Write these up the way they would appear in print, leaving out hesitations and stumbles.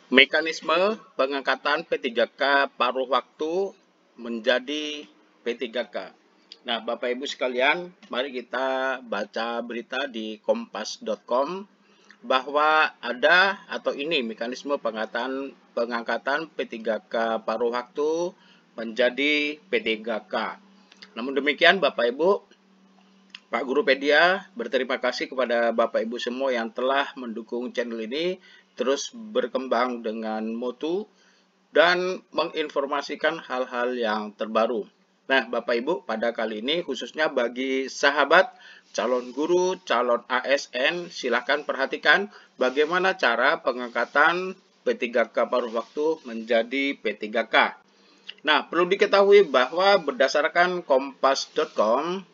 Mekanisme pengangkatan P3K paruh waktu menjadi P3K. Nah, Bapak Ibu sekalian, mari kita baca berita di kompas.com bahwa ada atau ini mekanisme pengangkatan P3K paruh waktu menjadi P3K. Namun demikian, Bapak Ibu, Pak Gurupedia berterima kasih kepada Bapak Ibu semua yang telah mendukung channel ini terus berkembang dengan mutu dan menginformasikan hal-hal yang terbaru. Nah, Bapak Ibu, pada kali ini khususnya bagi sahabat calon guru, calon ASN, silakan perhatikan bagaimana cara pengangkatan P3K paruh waktu menjadi P3K. Nah, perlu diketahui bahwa berdasarkan kompas.com,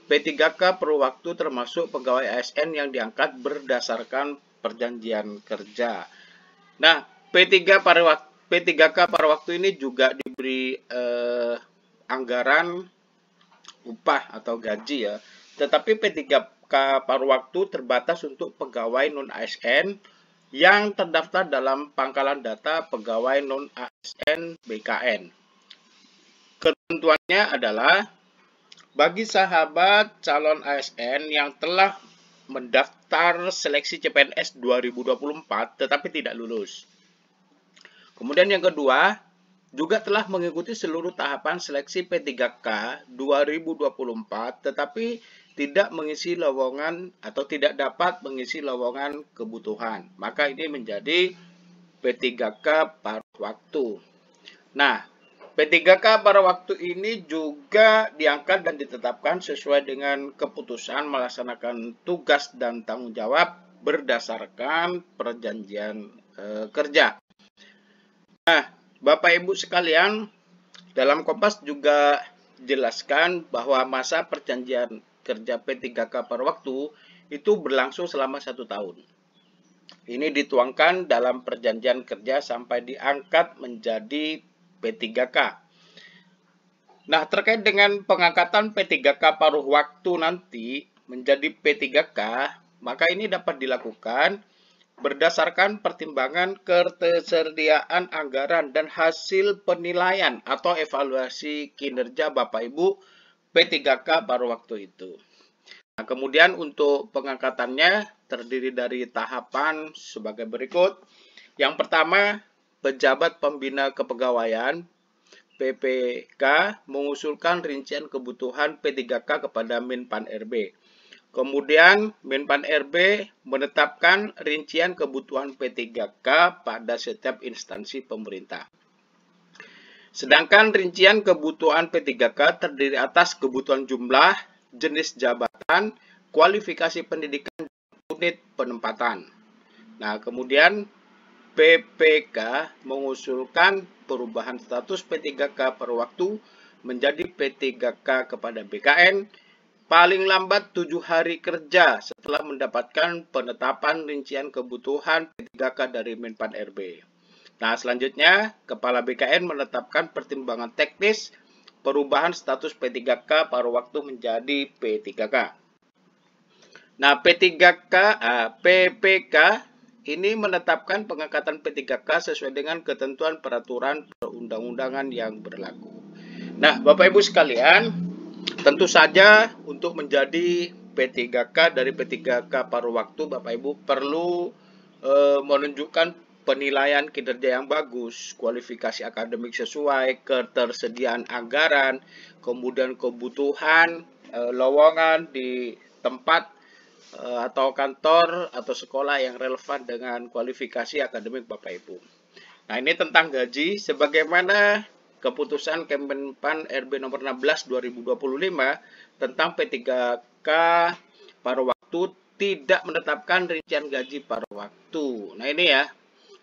P3K per waktu termasuk pegawai ASN yang diangkat berdasarkan perjanjian kerja. Nah, P3K pada waktu ini juga diberi anggaran upah atau gaji ya. Tetapi P3K paruh waktu terbatas untuk pegawai non-ASN yang terdaftar dalam pangkalan data pegawai non-ASN BKN. Ketentuannya adalah bagi sahabat calon ASN yang telah mendaftar seleksi CPNS 2024 tetapi tidak lulus. Kemudian yang kedua, juga telah mengikuti seluruh tahapan seleksi P3K 2024 tetapi tidak mengisi lowongan atau tidak dapat mengisi lowongan kebutuhan. Maka ini menjadi P3K paruh waktu. Nah, P3K pada waktu ini juga diangkat dan ditetapkan sesuai dengan keputusan melaksanakan tugas dan tanggung jawab berdasarkan perjanjian kerja. Nah, Bapak Ibu sekalian, dalam Kompas juga jelaskan bahwa masa perjanjian kerja P3K per waktu itu berlangsung selama 1 tahun. Ini dituangkan dalam perjanjian kerja sampai diangkat menjadi P3K. Nah, terkait dengan pengangkatan P3K paruh waktu nanti menjadi P3K, maka ini dapat dilakukan berdasarkan pertimbangan ketersediaan anggaran dan hasil penilaian atau evaluasi kinerja Bapak Ibu P3K paruh waktu itu. Nah, kemudian untuk pengangkatannya terdiri dari tahapan sebagai berikut. Yang pertama, pejabat pembina kepegawaian PPK mengusulkan rincian kebutuhan P3K kepada Menpan RB. Kemudian Menpan RB menetapkan rincian kebutuhan P3K pada setiap instansi pemerintah. Sedangkan rincian kebutuhan P3K terdiri atas kebutuhan jumlah, jenis jabatan, kualifikasi pendidikan, unit penempatan. Nah, kemudian PPK mengusulkan perubahan status P3K per waktu menjadi P3K kepada BKN paling lambat 7 hari kerja setelah mendapatkan penetapan rincian kebutuhan P3K dari Menpan RB. Nah, selanjutnya Kepala BKN menetapkan pertimbangan teknis perubahan status P3K paruh waktu menjadi P3K. Nah, PPK ini menetapkan pengangkatan P3K sesuai dengan ketentuan peraturan perundang-undangan yang berlaku. Nah, Bapak Ibu sekalian, tentu saja untuk menjadi P3K dari P3K paruh waktu, Bapak Ibu perlu menunjukkan penilaian kinerja yang bagus, kualifikasi akademik sesuai, ketersediaan anggaran, kemudian kebutuhan lowongan di tempat atau kantor atau sekolah yang relevan dengan kualifikasi akademik Bapak Ibu. Nah, ini tentang gaji sebagaimana keputusan Kemenpan RB nomor 16 2025 tentang P3K paruh waktu tidak menetapkan rincian gaji paruh waktu. Nah, ini ya.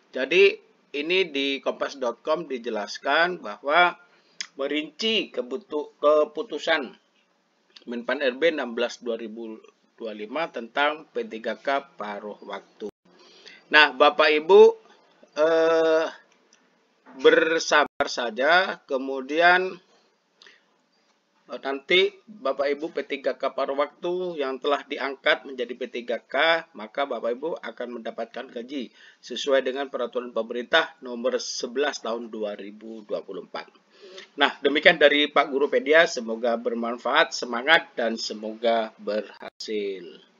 Jadi ini di kompas.com dijelaskan bahwa merinci keputusan Menpan RB 16 2025 tentang P3K paruh waktu. Nah, Bapak Ibu bersabar saja, kemudian nanti Bapak Ibu P3K paruh waktu yang telah diangkat menjadi P3K, maka Bapak Ibu akan mendapatkan gaji sesuai dengan peraturan pemerintah nomor 11 tahun 2024. Nah, demikian dari Pak Guru Pedia, semoga bermanfaat, semangat, dan semoga berhasil.